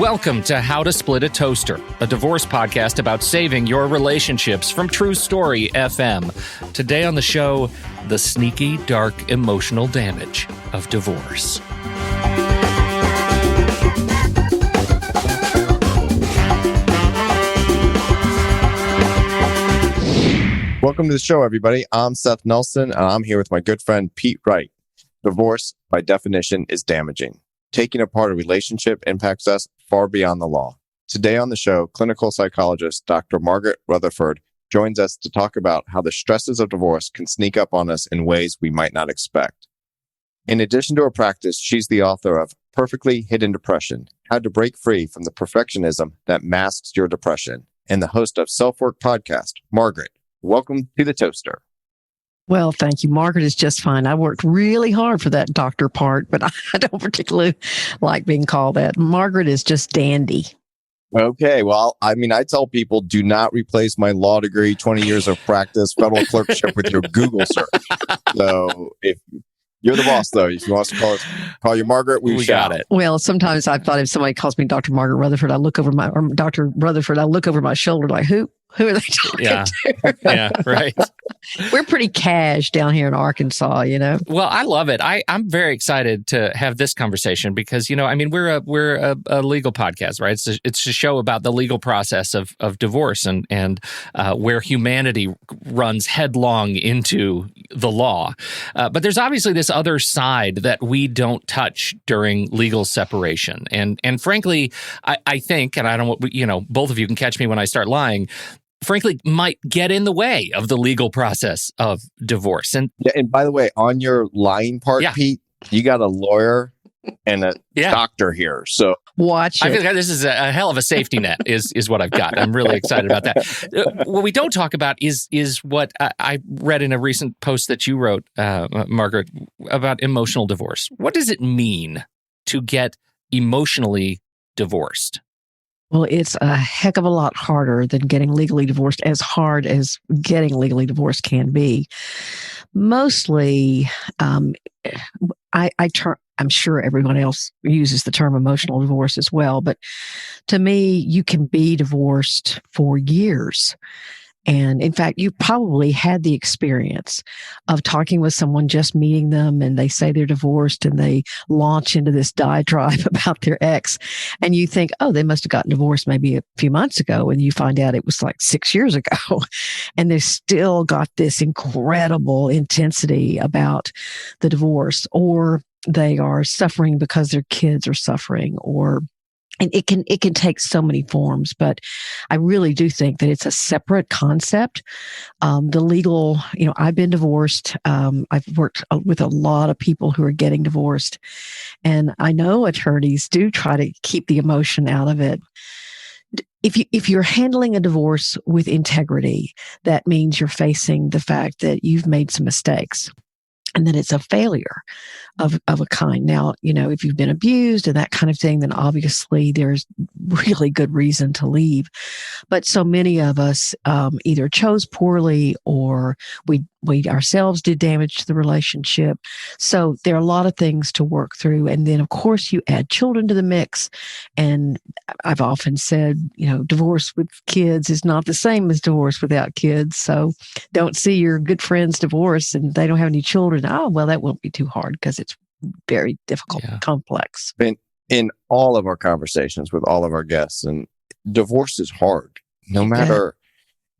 Welcome to How to Split a Toaster, a divorce podcast about saving your relationships from True Story FM. Today on the show, the sneaky, dark, emotional damage of divorce. Welcome to the show, everybody. I'm Seth Nelson, and I'm here with my good friend, Pete Wright. Divorce, by definition, is damaging. Taking apart a relationship impacts us far beyond the law. Today on the show, clinical psychologist Dr. Margaret Rutherford joins us to talk about how the stresses of divorce can sneak up on us in ways we might not expect. In addition to her practice, she's the author of Perfectly Hidden Depression, How to Break Free from the Perfectionism That Masks Your Depression, and the host of Self-Work Podcast. Margaret, welcome to the Toaster. Well, thank you. Margaret is just fine. I worked really hard for that doctor part, but I don't particularly like being called that. Margaret is just dandy. Okay. Well, I tell people, do not replace my law degree, 20 years of practice, federal clerkship with your Google search. So if you're the boss, though, if you want us to call you Margaret, we got it. Well, sometimes I thought if somebody calls me Dr. Margaret Rutherford, Dr. Rutherford, I look over my shoulder like, who are they talking to? Yeah, right. We're pretty cash down here in Arkansas, you know. Well, I love it. I'm very excited to have this conversation because, we're a legal podcast, right? It's a show about the legal process of divorce and where humanity runs headlong into the law. But there's obviously this other side that we don't touch during legal separation. And frankly, I think, and I don't, both of you can catch me when I start lying, frankly, might get in the way of the legal process of divorce. And by the way, on your lying part, Pete, you got a lawyer and a doctor here. So watch it. I feel like this is a hell of a safety net is what I've got. I'm really excited about that. What we don't talk about is what I read in a recent post that you wrote, Margaret, about emotional divorce. What does it mean to get emotionally divorced? Well, it's a heck of a lot harder than getting legally divorced, as hard as getting legally divorced can be. Mostly, I'm sure everyone else uses the term emotional divorce as well, but to me, you can be divorced for years. And in fact, you probably had the experience of talking with someone, just meeting them, and they say they're divorced and they launch into this diatribe about their ex. And you think, oh, they must have gotten divorced maybe a few months ago. And you find out it was like 6 years ago. And they've still got this incredible intensity about the divorce, or they are suffering because their kids are suffering, and it can take so many forms, but I really do think that it's a separate concept. The legal, I've been divorced. I've worked with a lot of people who are getting divorced, and I know attorneys do try to keep the emotion out of it. If you're handling a divorce with integrity, that means you're facing the fact that you've made some mistakes, and that it's a failure of a kind. Now, if you've been abused and that kind of thing, then obviously there's really good reason to leave. But so many of us either chose poorly, or we ourselves did damage to the relationship. So there are a lot of things to work through. And then, of course, you add children to the mix. And I've often said, divorce with kids is not the same as divorce without kids. So don't see your good friends divorce and they don't have any children. Oh, well, that won't be too hard, because it's very difficult, complex. In all of our conversations with all of our guests, and divorce is hard. No matter,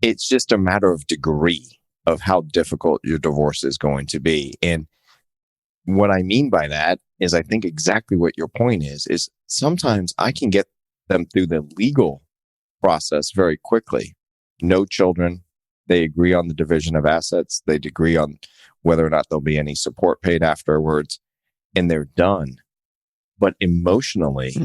it's just a matter of degree of how difficult your divorce is going to be. And what I mean by that is, I think exactly what your point is sometimes I can get them through the legal process very quickly. No children. They agree on the division of assets. They agree on whether or not there'll be any support paid afterwards, and they're done. But emotionally,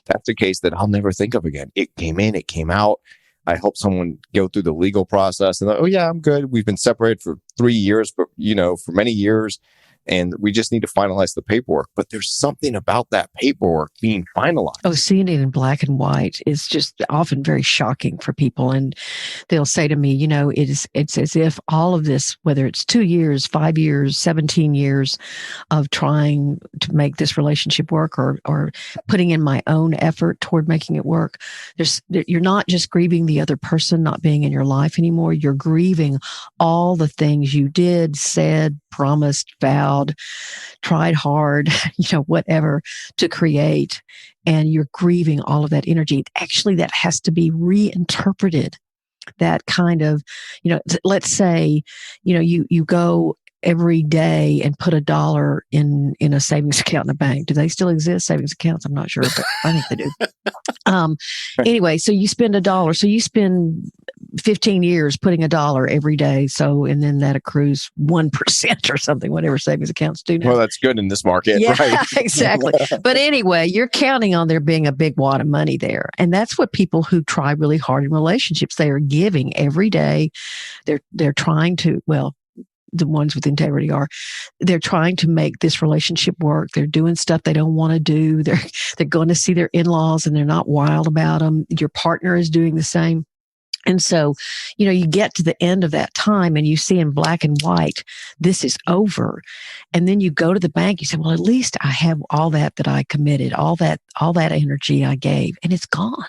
that's a case that I'll never think of again. It came in, it came out. I helped someone go through the legal process, and oh yeah, I'm good. We've been separated for 3 years, but for many years, and we just need to finalize the paperwork. But there's something about that paperwork being finalized. Oh, seeing it in black and white is just often very shocking for people. And they'll say to me, it's as if all of this, whether it's 2 years, 5 years, 17 years of trying to make this relationship work or putting in my own effort toward making it work, you're not just grieving the other person not being in your life anymore. You're grieving all the things you did, said, promised, vowed, tried hard, whatever to create. And you're grieving all of that energy. Actually, that has to be reinterpreted. That kind of, let's say, you go every day and put $1 in a savings account in a bank. Do they still exist, savings accounts? I'm not sure, but I think they do. Anyway, so you spend $1. So you spend 15 years putting $1 every day. So, and then that accrues 1% or something, whatever savings accounts do now. Well, that's good in this market. Yeah, right? Exactly. But anyway, you're counting on there being a big wad of money there. And that's what people who try really hard in relationships, they are giving every day. They're trying to, the ones with integrity they're trying to make this relationship work. They're doing stuff they don't want to do. They're going to see their in-laws and they're not wild about them. Your partner is doing the same. And so, you get to the end of that time and you see in black and white, this is over. And then you go to the bank, you say, well, at least I have all that I committed, all that energy I gave, and it's gone.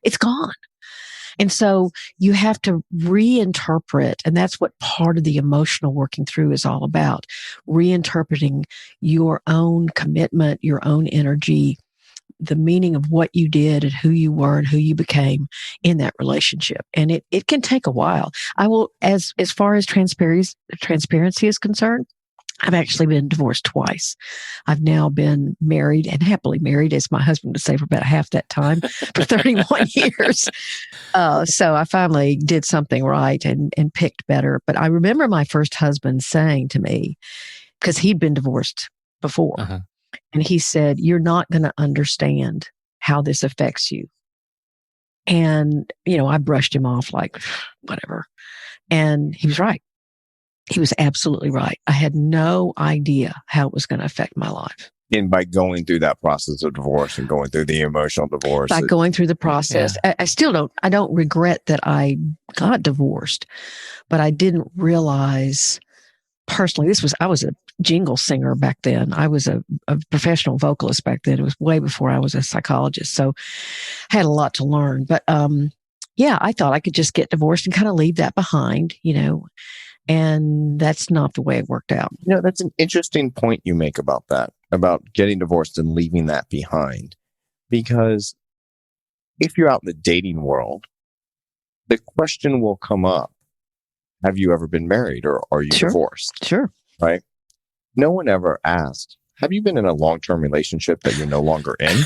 It's gone. And so you have to reinterpret, and that's what part of the emotional working through is all about, reinterpreting your own commitment, your own energy, the meaning of what you did and who you were and who you became in that relationship. And it can take a while. I will, as far as transparency is concerned, I've actually been divorced twice. I've now been married and happily married, as my husband would say, for about half that time, for 31 years. So I finally did something right and picked better. But I remember my first husband saying to me, because he'd been divorced before, and he said, "You're not going to understand how this affects you." And, I brushed him off like, whatever. And he was right. He was absolutely right. I had no idea how it was going to affect my life. And by going through that process of divorce and going through the emotional divorce. By going through the process, yeah. I don't regret that I got divorced, but I didn't realize personally, I was a jingle singer back then. I was a professional vocalist back then. It was way before I was a psychologist. So I had a lot to learn, but, I thought I could just get divorced and kind of leave that behind, and that's not the way it worked out. That's an interesting point you make about that, about getting divorced and leaving that behind. Because if you're out in the dating world, the question will come up, have you ever been married or are you divorced? Sure. Right? No one ever asked, have you been in a long-term relationship that you're no longer in?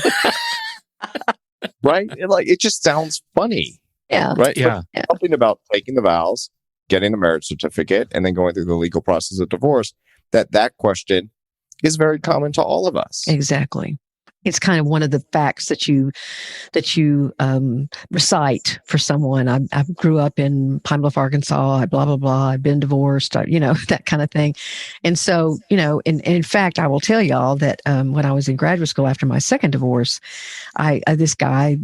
Right? It just sounds funny. Yeah. Right? Yeah. Something about taking the vows, getting a marriage certificate, and then going through the legal process of divorce, that question is very common to all of us. Exactly. It's kind of one of the facts that you recite for someone. I grew up in Pine Bluff, Arkansas. Blah, blah, blah. I've been divorced, that kind of thing. And so, in fact, I will tell y'all that when I was in graduate school after my second divorce, this guy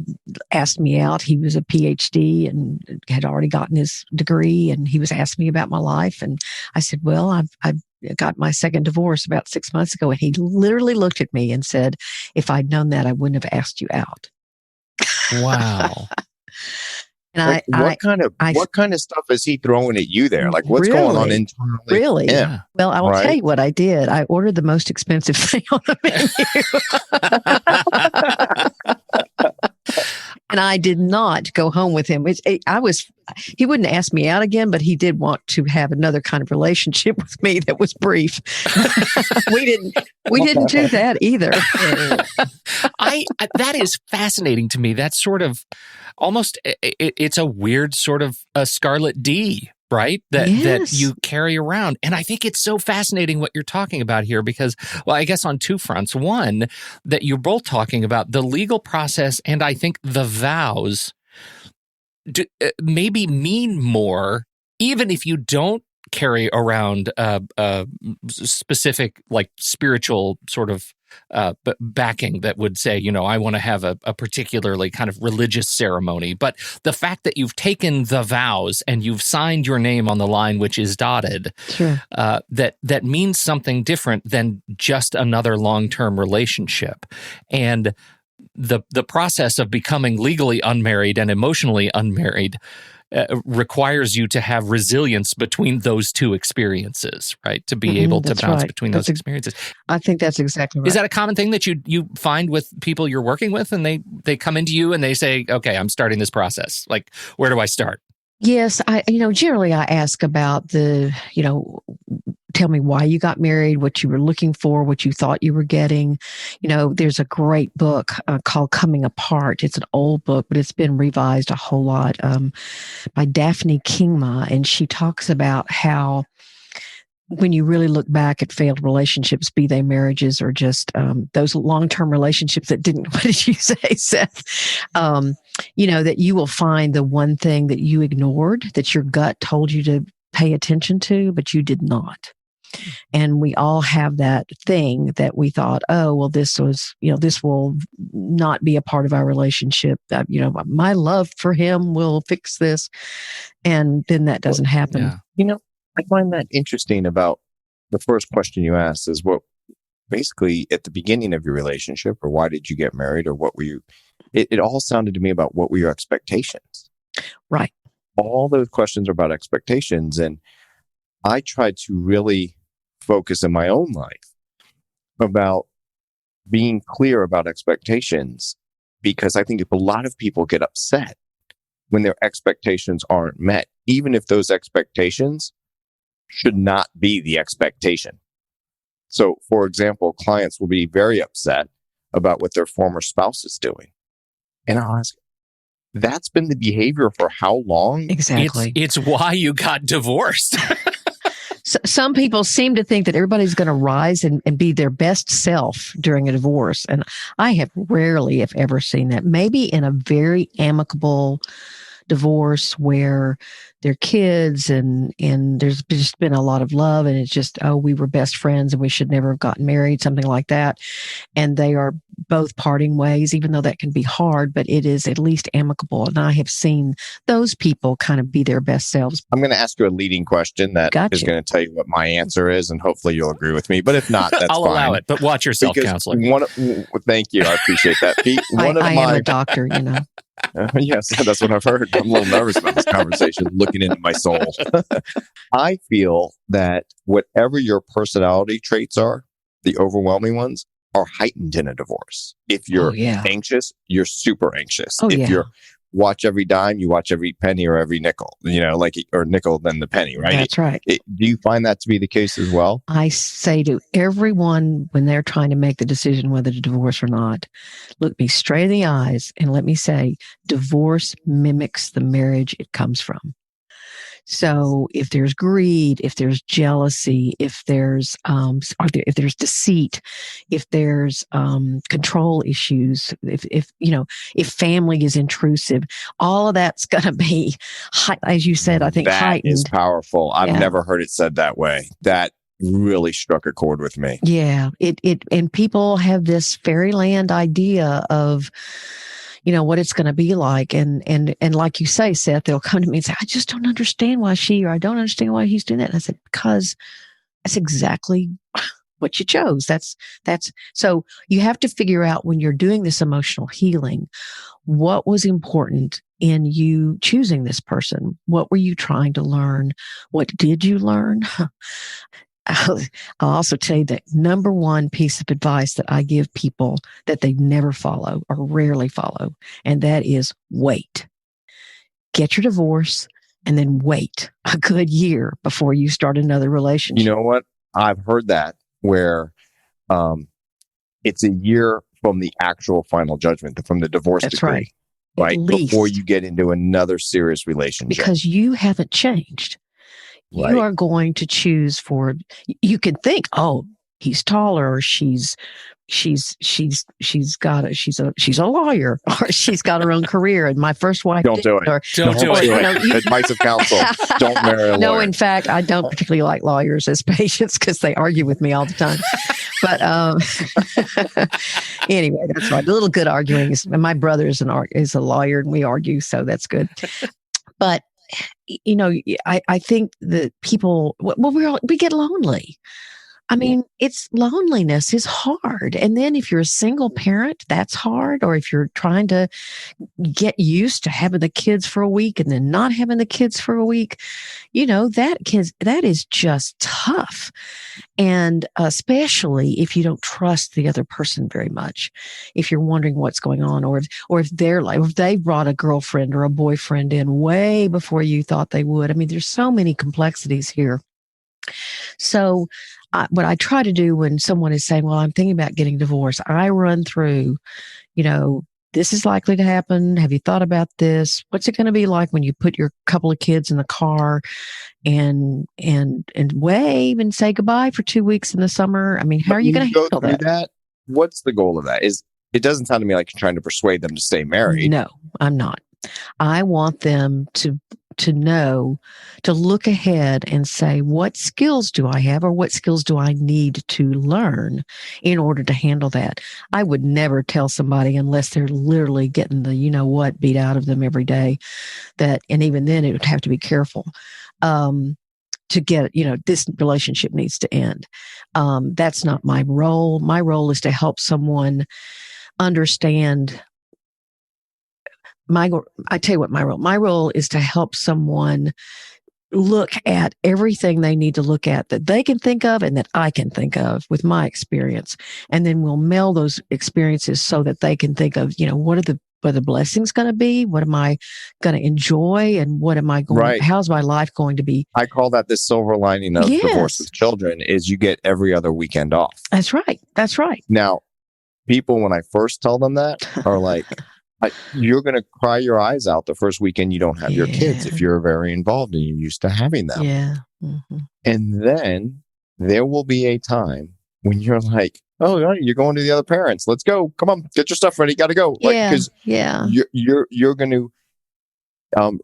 asked me out. He was a PhD and had already gotten his degree, and he was asking me about my life. And I said, well, I've got my second divorce about 6 months ago. And he literally looked at me and said, if I'd known that, I wouldn't have asked you out. Wow. And what kind of stuff is he throwing at you there? Like, what's going on internally? Really? Yeah. Well, I will tell you what I did. I ordered the most expensive thing on the menu. And I did not go home with him. He wouldn't ask me out again, but he did want to have another kind of relationship with me that was brief. We didn't do that either. That is fascinating to me. That's sort of almost, it's a weird sort of a Scarlet D, right? That you carry around. And I think it's so fascinating what you're talking about here because, well, I guess on two fronts. One, that you're both talking about the legal process and I think the vows maybe mean more, even if you don't carry around specific like spiritual sort of backing that would say, I want to have a particularly kind of religious ceremony. But the fact that you've taken the vows and you've signed your name on the line, which is dotted, Sure. that means something different than just another long-term relationship. And the process of becoming legally unmarried and emotionally unmarried requires you to have resilience between those two experiences, right? To be able to bounce between those experiences. I think that's exactly right. Is that a common thing that you find with people you're working with, and they come into you and they say, okay, I'm starting this process. Like, where do I start? Yes, generally I ask about tell me why you got married, what you were looking for, what you thought you were getting. There's a great book called Coming Apart. It's an old book, but it's been revised a whole lot by Daphne Kingma. And she talks about how when you really look back at failed relationships, be they marriages or just those long-term relationships that didn't, what did you say, Seth? That you will find the one thing that you ignored, that your gut told you to pay attention to, but you did not. And we all have that thing that we thought, oh, well, this will not be a part of our relationship. My love for him will fix this. And then that doesn't happen. Yeah. I find that interesting about the first question you asked is what basically at the beginning of your relationship, or why did you get married, or what were you, it all sounded to me about what were your expectations. Right. All those questions are about expectations. And I tried to really focus in my own life about being clear about expectations, because I think a lot of people get upset when their expectations aren't met, even if those expectations should not be the expectation. So, for example, clients will be very upset about what their former spouse is doing. And I'll ask, that's been the behavior for how long? Exactly. It's why you got divorced. Some people seem to think that everybody's going to rise and be their best self during a divorce. And I have rarely, if ever, seen that. Maybe in a very amicable divorce where they're kids and there's just been a lot of love, and it's just, oh, we were best friends and we should never have gotten married, something like that. And they are both parting ways, even though that can be hard, but it is at least amicable. And I have seen those people kind of be their best selves. I'm going to ask you a leading question that is going to tell you what my answer is, and hopefully you'll agree with me. But if not, that's I'll fine. allow it, but watch yourself, counselor. Thank you. I appreciate that, Pete. I am a doctor, Yes, that's what I've heard. I'm a little nervous about this conversation, looking into my soul. I feel that whatever your personality traits are, the overwhelming ones, are heightened in a divorce. If you're anxious, you're super anxious. If you're watch every dime, you watch every penny or every nickel, or nickel then the penny, right? That's right. Do you find that to be the case as well? I say to everyone when they're trying to make the decision whether to divorce or not, look me straight in the eyes and let me say, divorce mimics the marriage it comes from. So if there's greed, if there's jealousy, if there's deceit, if there's control issues, if family is intrusive, all of that's going to be, as you said, I think that heightened. Is powerful. I've never heard it said that way. That really struck a chord with me. Yeah, and people have this fairyland idea of what it's going to be like. And like you say, Seth, they'll come to me and say, I just don't understand why I don't understand why he's doing that. And I said, because that's exactly what you chose. That's so you have to figure out when you're doing this emotional healing, what was important in you choosing this person? What were you trying to learn? What did you learn? I'll also tell you that number one piece of advice that I give people that they never follow or rarely follow, and that is wait. Get your divorce and then wait a good year before you start another relationship. You know what? I've heard that where it's a year from the actual final judgment, from the divorce decree. Right? Before you get into another serious relationship. Because you haven't changed. You are going to choose you can think, oh, he's taller, or she's a lawyer, or she's got her own career. And my first wife Don't do it. Don't do it. Advice of counsel. Don't marry a lawyer. No, in fact, I don't particularly like lawyers as patients because they argue with me all the time. But anyway, that's right. A little good arguing. My brother is a lawyer, and we argue, so that's good. But I think that people, we get lonely. I mean, loneliness is hard. And then if you're a single parent, that's hard. Or if you're trying to get used to having the kids for a week and then not having the kids for a week, that is just tough. And especially if you don't trust the other person very much, if you're wondering what's going on, or if they brought a girlfriend or a boyfriend in way before you thought they would. I mean, there's so many complexities here. So what I try to do when someone is saying, well, I'm thinking about getting divorced, I run through, this is likely to happen. Have you thought about this? What's it going to be like when you put your couple of kids in the car and wave and say goodbye for 2 weeks in the summer? I mean, how are you going to handle that? What's the goal of that? It doesn't sound to me like you're trying to persuade them to stay married. No, I'm not. I want them to know, to look ahead and say, what skills do I have, or what skills do I need to learn in order to handle that? I would never tell somebody, unless they're literally getting the beat out of them every day, and even then it would have to be careful to get, this relationship needs to end. That's not my role. My role is to help someone understand. I tell you what my role is to help someone look at everything they need to look at that they can think of and that I can think of with my experience. And then we'll meld those experiences so that they can think of, what are the blessings going to be? What am I going to enjoy? And how's my life going to be? I call that the silver lining of divorce with children is you get every other weekend off. That's right. Now, people, when I first tell them that, are like, you're going to cry your eyes out the first weekend you don't have your kids if you're very involved and you're used to having them. Yeah. Mm-hmm. And then there will be a time when you're like, oh, you're going to the other parents. Let's go. Come on, get your stuff ready. Got to go. Because you're going to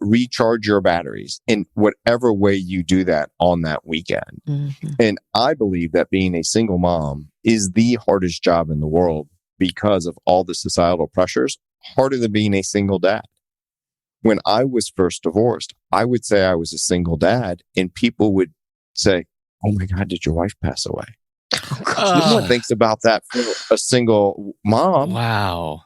recharge your batteries in whatever way you do that on that weekend. Mm-hmm. And I believe that being a single mom is the hardest job in the world because of all the societal pressures. Harder than being a single dad. When I was first divorced, I would say I was a single dad, and people would say, oh my God, did your wife pass away? No one thinks about that for a single mom. Wow.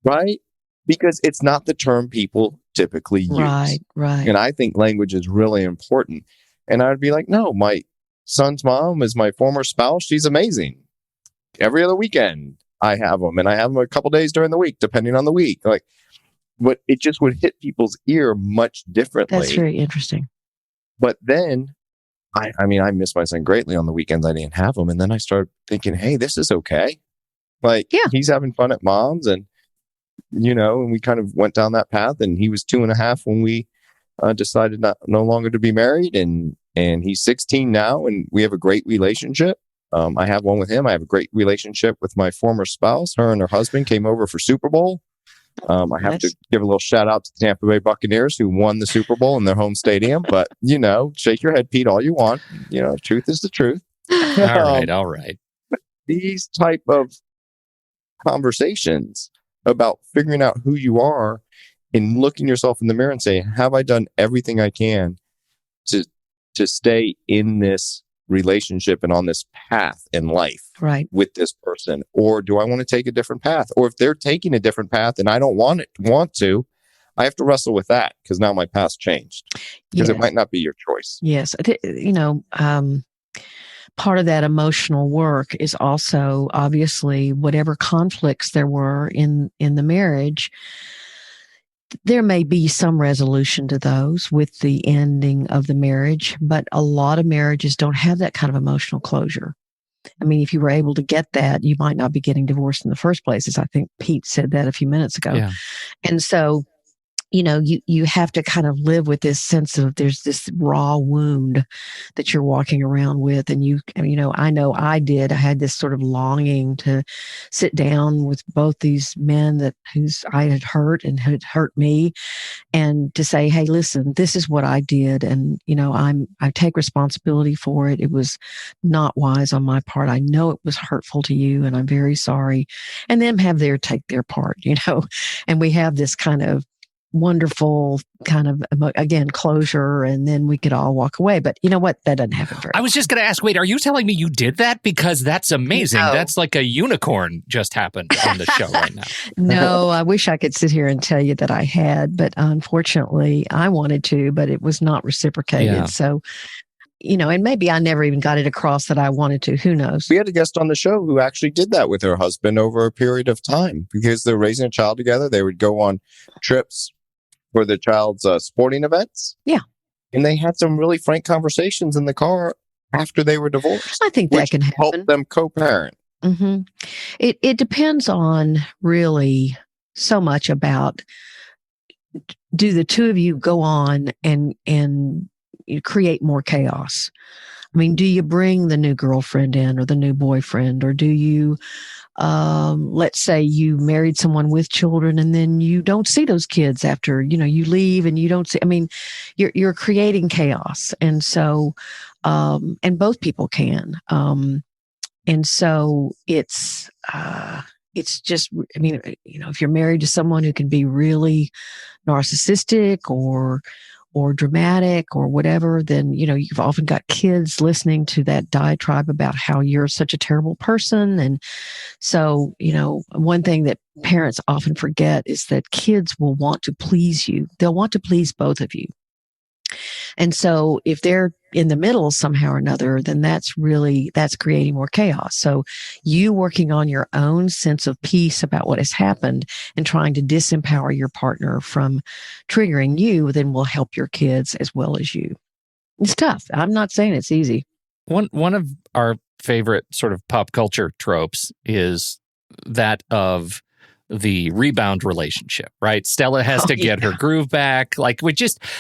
Right? Because it's not the term people typically use. Right. And I think language is really important. And I would be like, no, my son's mom is my former spouse. She's amazing. Every other weekend I have them, and I have them a couple days during the week, depending on the week. But it just would hit people's ear much differently. That's very interesting. But then, I miss my son greatly on the weekends. I didn't have him, and then I started thinking, hey, this is okay. He's having fun at mom's, and and we kind of went down that path. And he was 2.5 when we decided no longer to be married, and he's 16 now, and we have a great relationship. I have one with him. I have a great relationship with my former spouse. Her and her husband came over for Super Bowl. I have to give a little shout out to the Tampa Bay Buccaneers who won the Super Bowl in their home stadium. But, shake your head, Pete, all you want. Truth is the truth. All right. These type of conversations about figuring out who you are and looking yourself in the mirror and saying, have I done everything I can to stay in this relationship and on this path in life with this person, or do I want to take a different path? Or if they're taking a different path and I don't want to, I have to wrestle with that because now my path's changed because it might not be your choice. Yes. Part of that emotional work is also obviously whatever conflicts there were in the marriage. There may be some resolution to those with the ending of the marriage, but a lot of marriages don't have that kind of emotional closure. I mean, if you were able to get that, you might not be getting divorced in the first place, as I think Pete said that a few minutes ago. Yeah. And so you have to kind of live with this sense of there's this raw wound that you're walking around with. And I know I did. I had this sort of longing to sit down with both these men whose I had hurt and had hurt me, and to say, hey, listen, this is what I did. And, I take responsibility for it. It was not wise on my part. I know it was hurtful to you, and I'm very sorry. And them take their part, and we have this kind of wonderful kind of, again, closure, and then we could all walk away. But you know what? That doesn't happen very I was just going to ask, wait, are you telling me you did that? Because that's amazing. No. That's like a unicorn just happened on the show right now. No, I wish I could sit here and tell you that I had, but unfortunately I wanted to, but it was not reciprocated. Yeah. So, and maybe I never even got it across that I wanted to. Who knows? We had a guest on the show who actually did that with her husband over a period of time because they're raising a child together. They would go on trips for the child's sporting events. Yeah. And they had some really frank conversations in the car after they were divorced. I think that can happen. Help them co-parent. Mm-hmm. It depends on really so much about, do the two of you go on and you create more chaos? I mean, do you bring the new girlfriend in or the new boyfriend, or do you, let's say you married someone with children and then you don't see those kids after, you leave and you don't see, I mean, you're creating chaos. And so, and both people can. And so it's just, I mean, if you're married to someone who can be really narcissistic or dramatic or whatever, then, you've often got kids listening to that diatribe about how you're such a terrible person. And so, one thing that parents often forget is that kids will want to please you. They'll want to please both of you. And so if they're in the middle somehow or another, then that's creating more chaos. So you working on your own sense of peace about what has happened and trying to disempower your partner from triggering you, then will help your kids as well as you. It's tough. I'm not saying it's easy. One of our favorite sort of pop culture tropes is that of the rebound relationship, right? Stella has to get her groove back. Like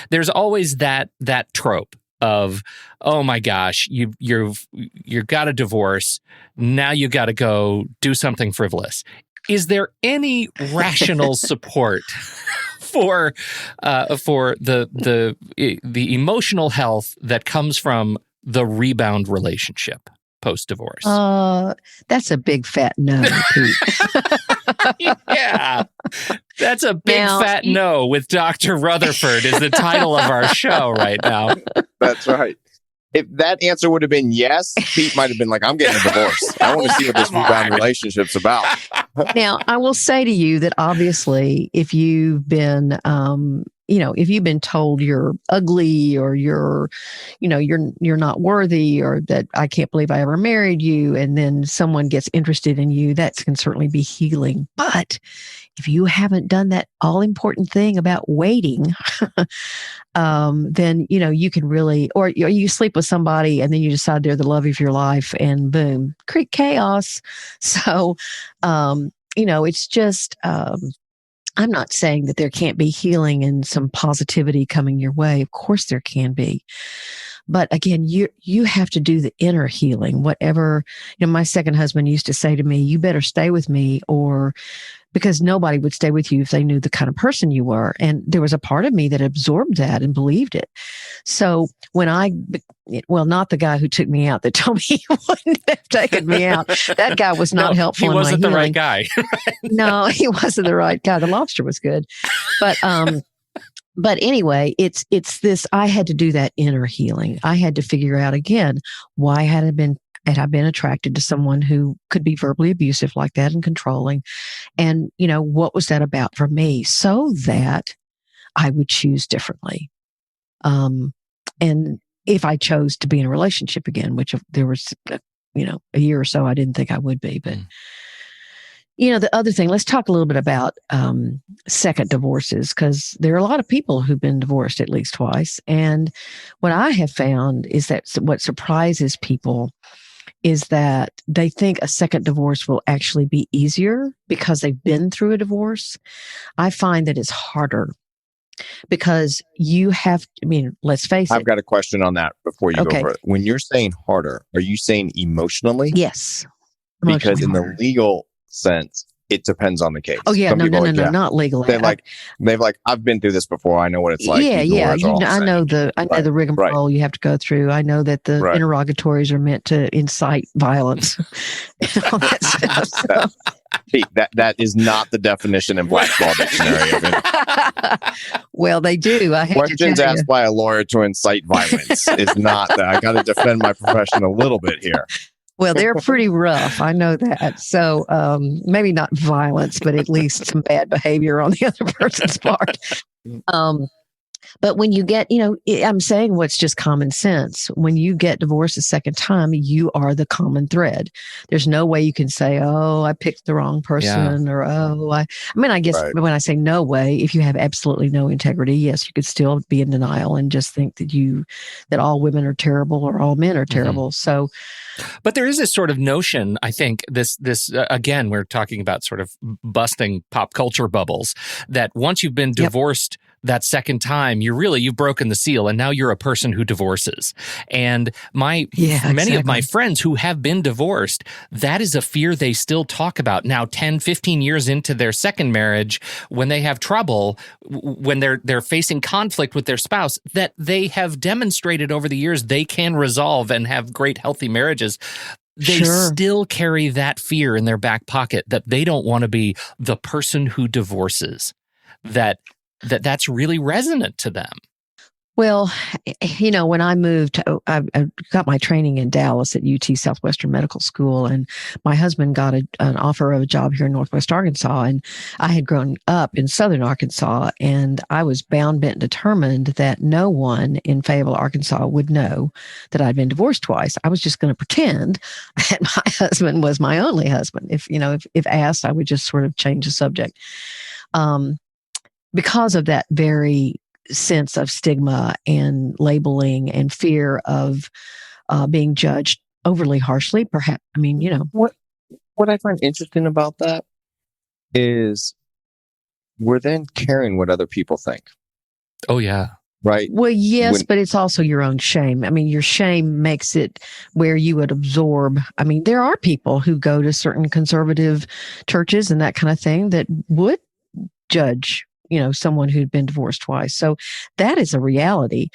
there's always that trope of, oh my gosh, you've got a divorce. Now you got to go do something frivolous. Is there any rational support for the emotional health that comes from the rebound relationship post-divorce? That's a big fat no, Pete. Yeah, that's a big fat no with Dr. Rutherford is the title of our show right now. That's right. If that answer would have been yes, Pete might have been like, I'm getting a divorce. I want to see what this rebound relationship's about. Now, I will say to you that obviously if you've been, if you've been told you're ugly or you're not worthy, or that I can't believe I ever married you, and then someone gets interested in you, that can certainly be healing. But if you haven't done that all important thing about waiting, then, you can really, or you sleep with somebody and then you decide they're the love of your life and boom, create chaos. So, it's just, I'm not saying that there can't be healing and some positivity coming your way. Of course there can be. But again, you have to do the inner healing. Whatever, my second husband used to say to me, you better stay with me, or because nobody would stay with you if they knew the kind of person you were. And there was a part of me that absorbed that and believed it. So when not the guy who took me out that told me he wouldn't have taken me out. That guy was not helpful. He wasn't the right guy. No, he wasn't the right guy. The lobster was good. But anyway, it's this, I had to do that inner healing. I had to figure out again, why had I been attracted to someone who could be verbally abusive like that and controlling? And, what was that about for me, so that I would choose differently. And if I chose to be in a relationship again, which there was, a year or so, I didn't think I would be, but the other thing, let's talk a little bit about second divorces, because there are a lot of people who've been divorced at least twice. And what I have found is that what surprises people is that they think a second divorce will actually be easier because they've been through a divorce. I find that it's harder. because you have, I mean, let's face I've it. got a question on that before you go Okay. further. When you're saying harder, are you saying emotionally? Yes. Because Emotionally in the harder. legal sense, it depends on the case. Oh yeah, Some people are like, yeah. not legally. They've like, I've been through this before. I know what it's like. Yeah, These yeah. lawyers are all I know saying. the rigmarole you have to go through. I know that the Right. interrogatories are meant to incite violence and all that stuff. So. Pete, that is not the definition in Black's Law Dictionary of it. Well, they do. I hate Questions to tell asked by a lawyer to incite violence is not that. I got to defend my profession a little bit here. Well, they're pretty rough. I know that. So maybe not violence, but at least some bad behavior on the other person's part. But when you get, I'm saying what's just common sense. When you get divorced a second time, you are the common thread. There's no way you can say, oh, I picked the wrong person or, oh, I mean, I guess when I say no way, if you have absolutely no integrity, yes, you could still be in denial and just think that all women are terrible or all men are terrible. So, but there is this sort of notion, I think, this again, we're talking about sort of busting pop culture bubbles, that once you've been divorced that second time, you've broken the seal, and now you're a person who divorces. And many of my friends who have been divorced, that is a fear they still talk about now 10, 15 years into their second marriage, when they have trouble, when they're facing conflict with their spouse, that they have demonstrated over the years they can resolve and have great, healthy marriages. They still carry that fear in their back pocket that they don't want to be the person who divorces, that's really resonant to them. Well, when I moved, I got my training in Dallas at UT Southwestern Medical School, and my husband got an offer of a job here in Northwest Arkansas, and I had grown up in Southern Arkansas, and I was bound, bent, determined that no one in Fayetteville, Arkansas would know that I'd been divorced twice. I was just going to pretend that my husband was my only husband. If asked, I would just sort of change the subject. Because of that very sense of stigma and labeling and fear of being judged overly harshly, perhaps. I mean, What I find interesting about that is we're then caring what other people think. Oh, yeah. Right. Well, yes, but it's also your own shame. I mean, your shame makes it where you would absorb. I mean, there are people who go to certain conservative churches and that kind of thing that would judge someone who'd been divorced twice. So that is a reality.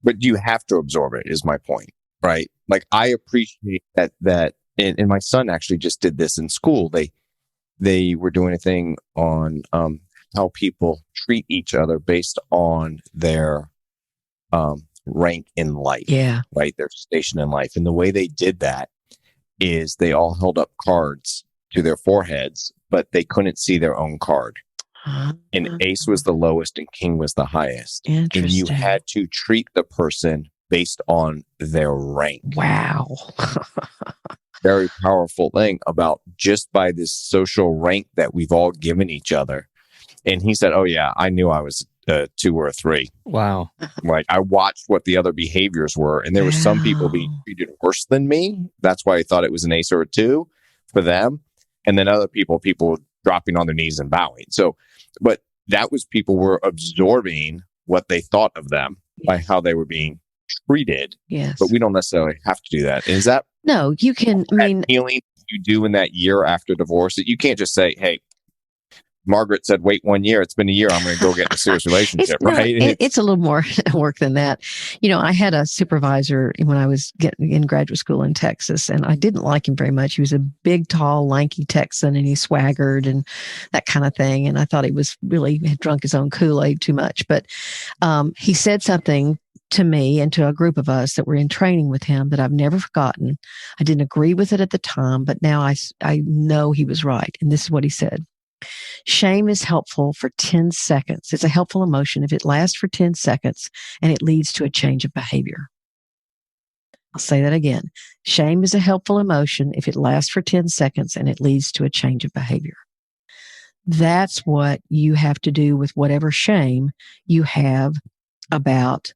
But you have to absorb it, is my point, right? Like, I appreciate that, and my son actually just did this in school. They were doing a thing on how people treat each other based on their rank in life. Yeah. Right? Their station in life. And the way they did that is they all held up cards to their foreheads, but they couldn't see their own card. And ace was the lowest and king was the highest. And you had to treat the person based on their rank. Wow. Very powerful thing about just by this social rank that we've all given each other. And he said, oh yeah, I knew I was a 2 or a 3. Wow. Like, I watched what the other behaviors were. And there were some people being treated worse than me. That's why I thought it was an ace or a 2 for them. And then other people dropping on their knees and bowing. So, but that was people were absorbing what they thought of them by how they were being treated. Yes. But we don't necessarily have to do that. Is that no, you can, healing you do in that year after divorce? That you can't just say, hey, Margaret said, wait 1 year. It's been a year. I'm going to go get in a serious relationship, right? It's a little more work than that. I had a supervisor when I was in graduate school in Texas, and I didn't like him very much. He was a big, tall, lanky Texan, and he swaggered and that kind of thing. And I thought he was really had drunk his own Kool-Aid too much. But he said something to me and to a group of us that were in training with him that I've never forgotten. I didn't agree with it at the time, but now I know he was right. And this is what he said. Shame is helpful for 10 seconds. It's a helpful emotion if it lasts for 10 seconds and it leads to a change of behavior. I'll say that again. Shame is a helpful emotion if it lasts for 10 seconds and it leads to a change of behavior. That's what you have to do with whatever shame you have about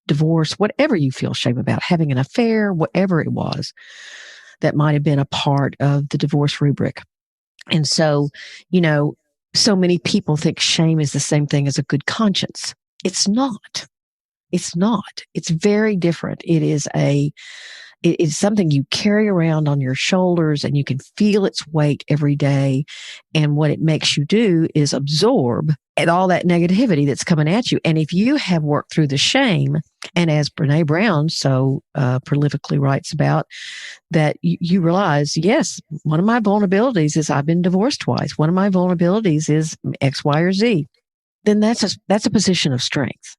divorce, whatever you feel shame about, having an affair, whatever it was that might have been a part of the divorce rubric. And so, so many people think shame is the same thing as a good conscience. It's not. It's not. It's very different. It is something you carry around on your shoulders and you can feel its weight every day. And what it makes you do is absorb and all that negativity that's coming at you. And if you have worked through the shame, and as Brene Brown so prolifically writes about, that you realize, yes, one of my vulnerabilities is I've been divorced twice. One of my vulnerabilities is X, Y, or Z. Then that's a position of strength.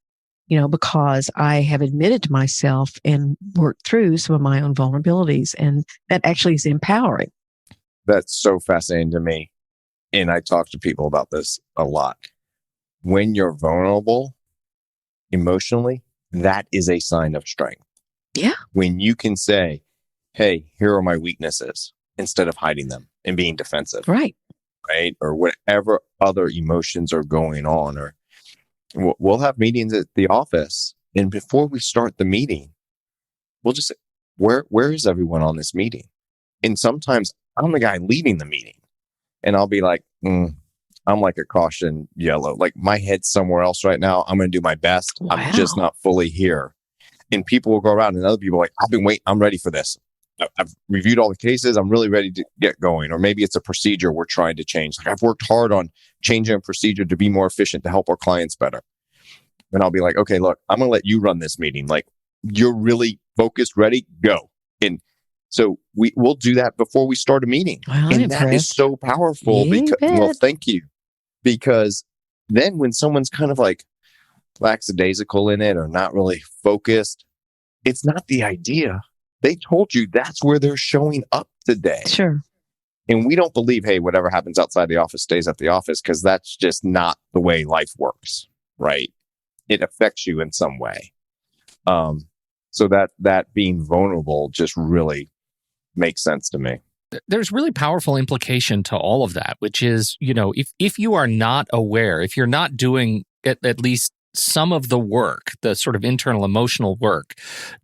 Because I have admitted to myself and worked through some of my own vulnerabilities. And that actually is empowering. That's so fascinating to me. And I talk to people about this a lot. When you're vulnerable emotionally, that is a sign of strength. Yeah. When you can say, hey, here are my weaknesses, instead of hiding them and being defensive. Right. Right. Or whatever other emotions are going on. Or we'll have meetings at the office, and before we start the meeting, we'll just say, where is everyone on this meeting? And sometimes I'm the guy leading the meeting, and I'll be like, I'm like a caution yellow. Like, my head's somewhere else right now. I'm going to do my best. Wow. I'm just not fully here. And people will go around, and other people are like, I've been waiting. I'm ready for this. I've reviewed all the cases. I'm really ready to get going. Or maybe it's a procedure we're trying to change. Like, I've worked hard on changing a procedure to be more efficient, to help our clients better. And I'll be like, okay, look, I'm going to let you run this meeting. Like, you're really focused, ready, go. And so we'll do that before we start a meeting. Well, and that is so powerful. Well, thank you. Because then when someone's kind of like lackadaisical in it or not really focused, it's not the idea. They told you that's where they're showing up today. Sure. And we don't believe, hey, whatever happens outside the office stays at the office, because that's just not the way life works, right? It affects you in some way. So that being vulnerable just really makes sense to me. There's really powerful implication to all of that, which is, if you are not aware, if you're not doing at least some of the work, the sort of internal emotional work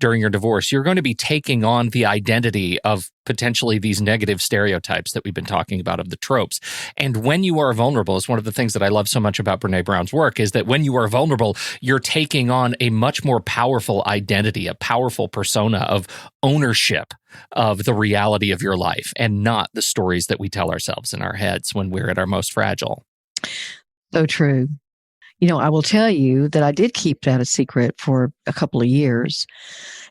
during your divorce, you're going to be taking on the identity of potentially these negative stereotypes that we've been talking about, of the tropes. And when you are vulnerable, it's one of the things that I love so much about Brene Brown's work, is that when you are vulnerable, you're taking on a much more powerful identity, a powerful persona of ownership of the reality of your life, and not the stories that we tell ourselves in our heads when we're at our most fragile. So true. I will tell you that I did keep that a secret for a couple of years.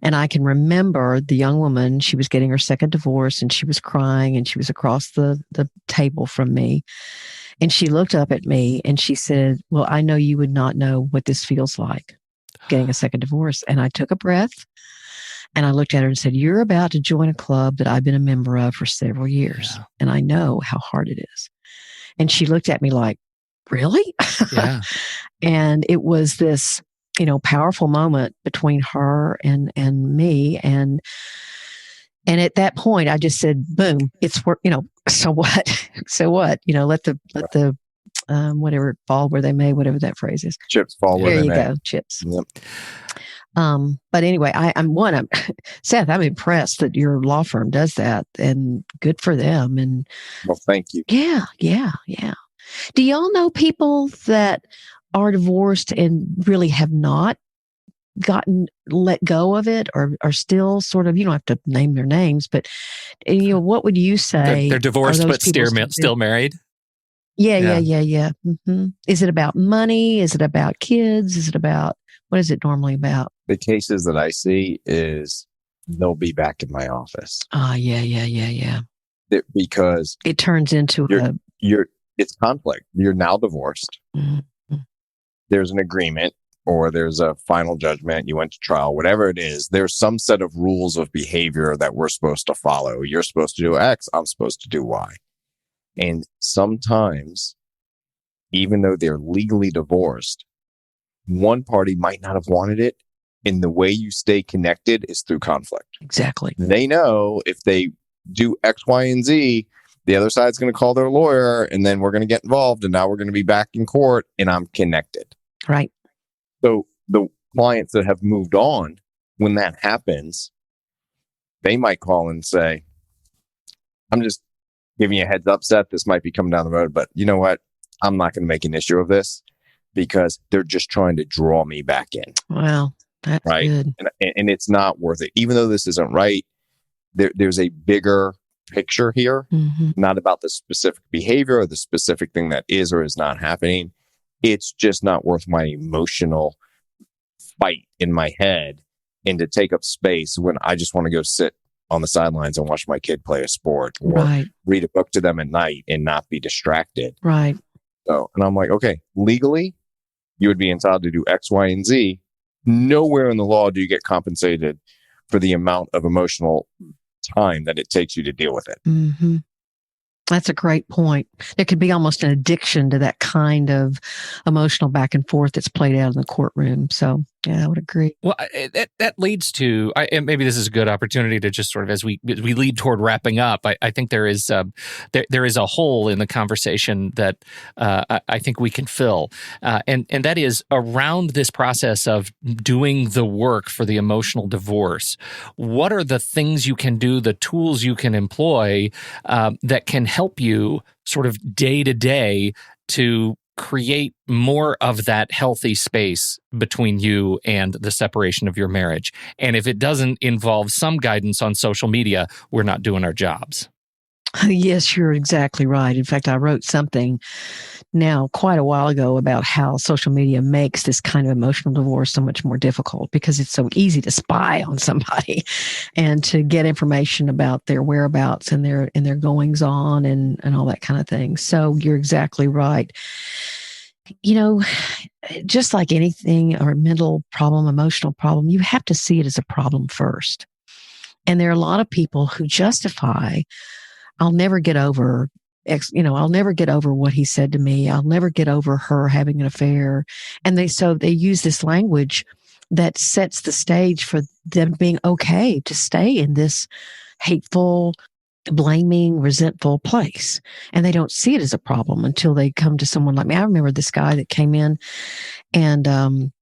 And I can remember the young woman, she was getting her second divorce, and she was crying, and she was across the table from me. And she looked up at me and she said, well, I know you would not know what this feels like, getting a second divorce. And I took a breath and I looked at her and said, you're about to join a club that I've been a member of for several years. Yeah. And I know how hard it is. And she looked at me like, really? Yeah. And it was this, powerful moment between her and me. And at that point, I just said, boom, it's work, so what? So what? Let the whatever fall where they may, whatever that phrase is. Chips fall where they may. There you go, chips. Yep. But anyway, Seth, I'm impressed that your law firm does that, and good for them. And well, thank you. Yeah. Do y'all know people that are divorced and really have not let go of it, or are still sort of, you don't have to name their names, but what would you say? They're divorced but still married? Yeah. Mm-hmm. Is it about money? Is it about kids? What is it normally about? The cases that I see is they'll be back in my office. Yeah. Because it turns into it's conflict. You're now divorced. Mm-hmm. There's an agreement, or there's a final judgment. You went to trial, whatever it is. There's some set of rules of behavior that we're supposed to follow. You're supposed to do X. I'm supposed to do Y. And sometimes, even though they're legally divorced, one party might not have wanted it. And the way you stay connected is through conflict. Exactly. They know if they do X, Y, and Z, the other side's going to call their lawyer, and then we're going to get involved, and now we're going to be back in court, and I'm connected. Right. So the clients that have moved on, when that happens, they might call and say, I'm just giving you a heads up, Seth, this might be coming down the road, but you know what? I'm not going to make an issue of this because they're just trying to draw me back in. Wow, that's right. good. And it's not worth it. Even though this isn't right, there's a bigger picture here, not about the specific behavior or the specific thing that is or is not happening. It's just not worth my emotional fight in my head and to take up space when I just want to go sit on the sidelines and watch my kid play a sport or read a book to them at night and not be distracted. Right. So, and I'm like, okay, legally, you would be entitled to do X, Y, and Z. Nowhere in the law do you get compensated for the amount of emotional time that it takes you to deal with it. Mm-hmm. That's a great point. There could be almost an addiction to that kind of emotional back and forth that's played out in the courtroom. So, yeah, I would agree. Well, that leads to, and maybe this is a good opportunity to just sort of, as we lead toward wrapping up, I think there is there is a hole in the conversation that I think we can fill, and that is around this process of doing the work for the emotional divorce. What are the things you can do, the tools you can employ that can help you sort of day to day to create more of that healthy space between you and the separation of your marriage? And if it doesn't involve some guidance on social media, we're not doing our jobs. Yes, you're exactly right. In fact, I wrote something now quite a while ago about how social media makes this kind of emotional divorce so much more difficult because it's so easy to spy on somebody and to get information about their whereabouts and their goings on and all that kind of thing. So you're exactly right. You know, just like anything or a mental problem, emotional problem, you have to see it as a problem first. And there are a lot of people who justify, I'll never get over I'll never get over what he said to me. I'll never get over her having an affair. And they use this language that sets the stage for them being okay to stay in this hateful, blaming, resentful place. And they don't see it as a problem until they come to someone like me. I remember this guy that came in and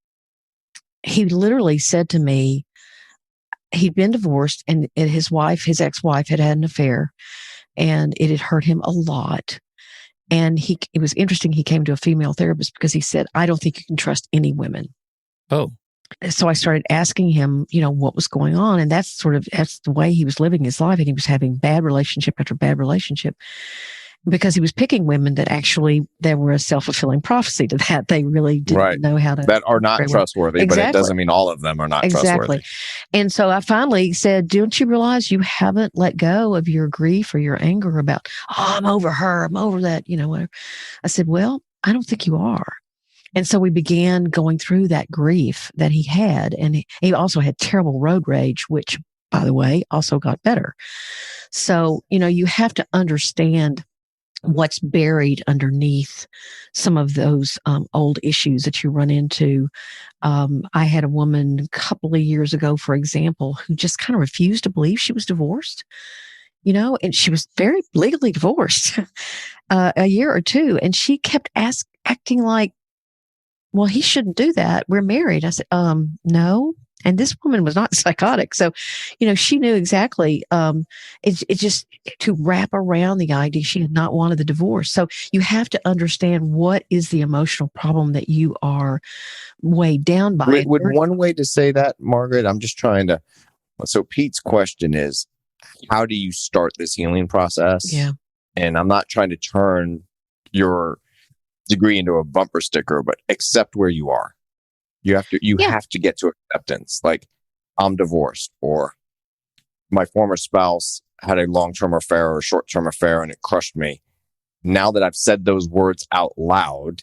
he literally said to me, he'd been divorced and his ex-wife had an affair. And it had hurt him a lot. And it was interesting. He came to a female therapist because he said, I don't think you can trust any women. Oh. So I started asking him, what was going on. And that's the way he was living his life. And he was having bad relationship after bad relationship because he was picking women that actually, there were a self-fulfilling prophecy to that. They really didn't know how to. That are not trustworthy, exactly. But it doesn't mean all of them are not trustworthy. And so I finally said, don't you realize you haven't let go of your grief or your anger about, I'm over her, I'm over that, whatever. I said, well, I don't think you are. And so we began going through that grief that he had. And he also had terrible road rage, which, by the way, also got better. So, you have to understand what's buried underneath some of those old issues that you run into. I had a woman a couple of years ago, for example, who just kind of refused to believe she was divorced, and she was very legally divorced a year or two. And she kept acting like, well, he shouldn't do that. We're married. I said, no. And this woman was not psychotic. So, she knew exactly, it just to wrap around the idea she had not wanted the divorce. So you have to understand what is the emotional problem that you are weighed down by. Would one way to say that, Margaret, I'm just trying to, so Pete's question is, how do you start this healing process? Yeah. And I'm not trying to turn your degree into a bumper sticker, but accept where you are. You have to get to acceptance. Like, I'm divorced, or my former spouse had a long-term affair or a short-term affair and it crushed me. Now that I've said those words out loud,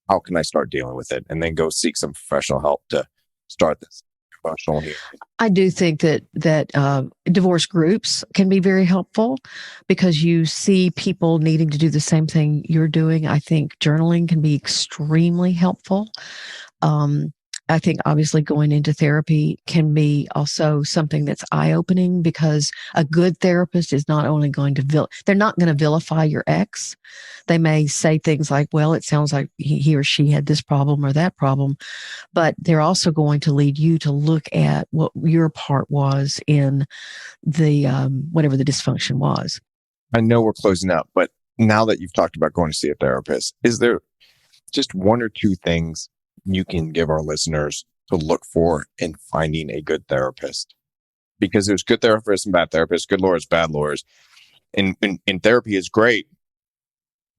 how can I start dealing with it? And then go seek some professional help to start this emotional healing. I do think that divorce groups can be very helpful because you see people needing to do the same thing you're doing. I think journaling can be extremely helpful. I think obviously going into therapy can be also something that's eye-opening because a good therapist is not only going to they're not going to vilify your ex. They may say things like, well, it sounds like he or she had this problem or that problem, but they're also going to lead you to look at what your part was in the whatever the dysfunction was. I know we're closing out, but now that you've talked about going to see a therapist, is there just one or two things you can give our listeners to look for in finding a good therapist? Because there's good therapists and bad therapists, good lawyers, bad lawyers. And therapy is great.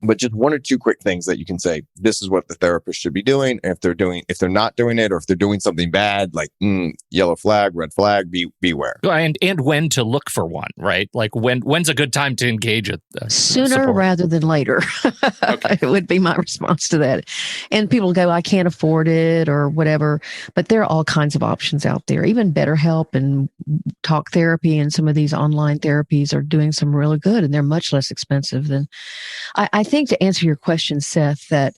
But just one or two quick things that you can say, this is what the therapist should be doing. And if they're not doing it, or if they're doing something bad, like yellow flag, red flag, beware. And when to look for one, right? Like when's a good time to engage it? Sooner support? rather than later. Okay. It would be my response to that. And people go, I can't afford it or whatever. But there are all kinds of options out there. Even BetterHelp and talk therapy and some of these online therapies are doing some really good, and they're much less expensive than. I think to answer your question, Seth, that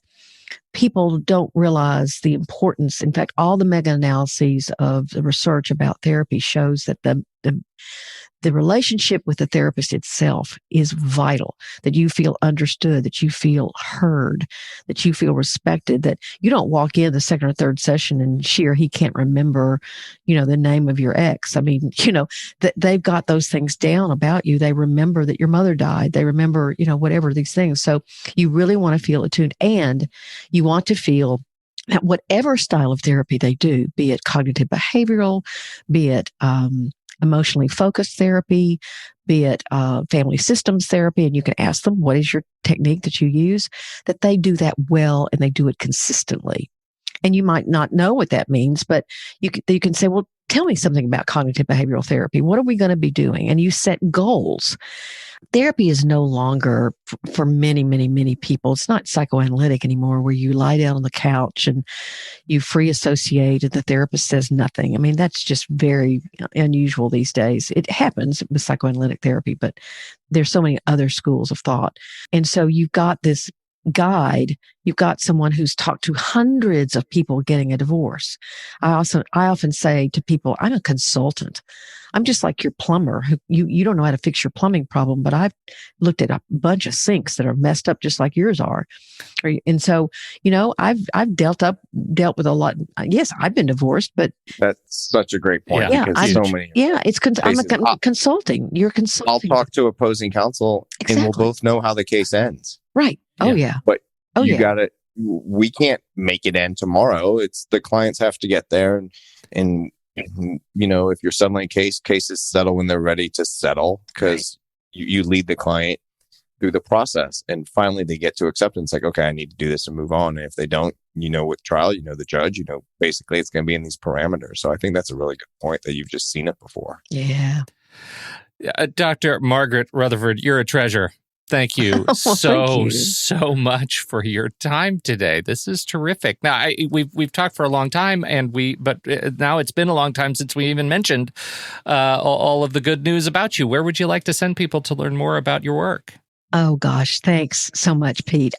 people don't realize the importance. In fact, all the meta-analyses of the research about therapy shows that the relationship with the therapist itself is vital, that you feel understood, that you feel heard, that you feel respected, that you don't walk in the second or third session and she or he can't remember, the name of your ex. I mean, that they've got those things down about you. They remember that your mother died. They remember, whatever these things. So you really want to feel attuned, and you want to feel that whatever style of therapy they do, be it cognitive behavioral, be it, emotionally focused therapy, be it family systems therapy, and you can ask them, what is your technique that you use, that they do that well and they do it consistently. And you might not know what that means, but you can say, well, tell me something about cognitive behavioral therapy. What are we going to be doing? And you set goals. Therapy is no longer, for many, many, many people, it's not psychoanalytic anymore, where you lie down on the couch and you free associate and the therapist says nothing. I mean, that's just very unusual these days. It happens with psychoanalytic therapy, but there's so many other schools of thought. And so you've got this guide, you've got someone who's talked to hundreds of people getting a divorce. I often say to people, I'm a consultant. I'm just like your plumber. You don't know how to fix your plumbing problem, but I've looked at a bunch of sinks that are messed up just like yours are. And so, I've dealt with a lot. Yes, I've been divorced, but that's such a great point. Yeah, because so many. Yeah, I'm consulting. You're consulting. I'll talk to opposing counsel, Exactly. and we'll both know how the case ends. Right. Oh yeah. But you gotta. We can't make it end tomorrow. It's the clients have to get there, and if you're settling a cases settle when they're ready to settle, because you lead the client through the process, and finally they get to acceptance, like, okay, I need to do this and move on. And if they don't, with trial, the judge, basically it's going to be in these parameters. So I think that's a really good point that you've just seen it before. Yeah. Dr. Margaret Rutherford, you're a treasure. Thank you so much for your time today. This is terrific. Now, we've talked for a long time, but now it's been a long time since we even mentioned all of the good news about you. Where would you like to send people to learn more about your work? Oh, gosh. Thanks so much, Pete.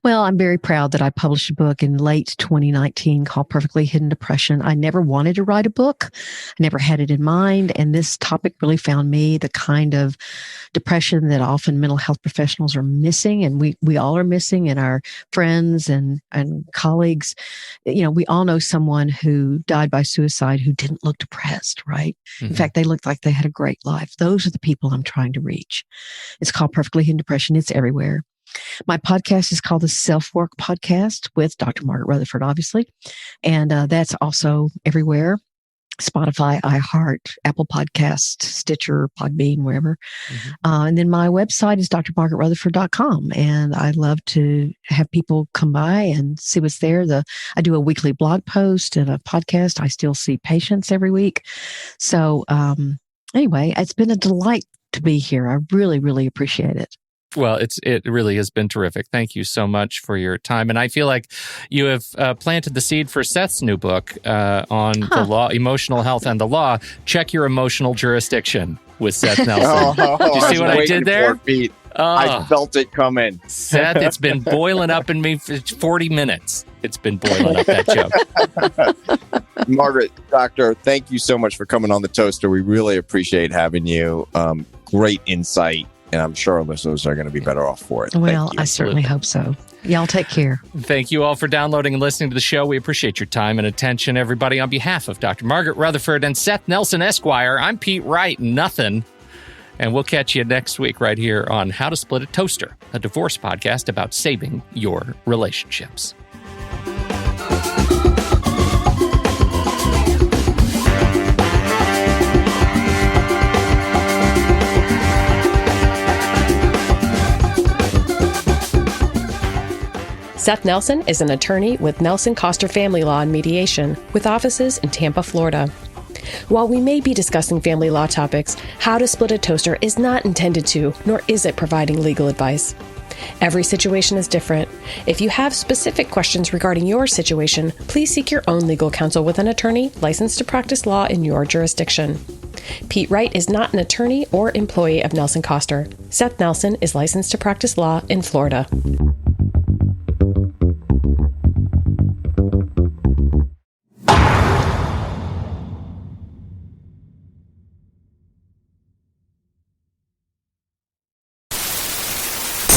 Well, I'm very proud that I published a book in late 2019 called Perfectly Hidden Depression. I never wanted to write a book. I never had it in mind. And this topic really found me, the kind of depression that often mental health professionals are missing. And we all are missing, and our friends and colleagues. We all know someone who died by suicide who didn't look depressed, right? Mm-hmm. In fact, they looked like they had a great life. Those are the people I'm trying to reach. It's called Perfectly Hidden Depression. It's everywhere. My podcast is called the Self-Work Podcast with Dr. Margaret Rutherford, obviously. And that's also everywhere. Spotify, iHeart, Apple Podcasts, Stitcher, Podbean, wherever. Mm-hmm. And then my website is drmargaretrutherford.com. And I love to have people come by and see what's there. I do a weekly blog post and a podcast. I still see patients every week. So anyway, it's been a delight to be here. I really, really appreciate it. Well, it really has been terrific. Thank you so much for your time. And I feel like you have planted the seed for Seth's new book on the law, emotional health and the law. Check Your Emotional Jurisdiction with Seth Nelson. Did you see what I did there? I felt it coming. Seth, it's been boiling up in me for 40 minutes. It's been boiling up, that joke. Margaret, Doctor, thank you so much for coming on the Toaster. We really appreciate having you. Great insight. And I'm sure our listeners are going to be better off for it. Well, I certainly hope so. Y'all take care. Thank you all for downloading and listening to the show. We appreciate your time and attention, everybody. On behalf of Dr. Margaret Rutherford and Seth Nelson, Esquire, I'm Pete Wright. Nothing. And we'll catch you next week right here on How to Split a Toaster, a divorce podcast about saving your relationships. Seth Nelson is an attorney with Nelson Coster Family Law and Mediation, with offices in Tampa, Florida. While we may be discussing family law topics, How to Split a Toaster is not intended to, nor is it providing legal advice. Every situation is different. If you have specific questions regarding your situation, please seek your own legal counsel with an attorney licensed to practice law in your jurisdiction. Pete Wright is not an attorney or employee of Nelson Coster. Seth Nelson is licensed to practice law in Florida.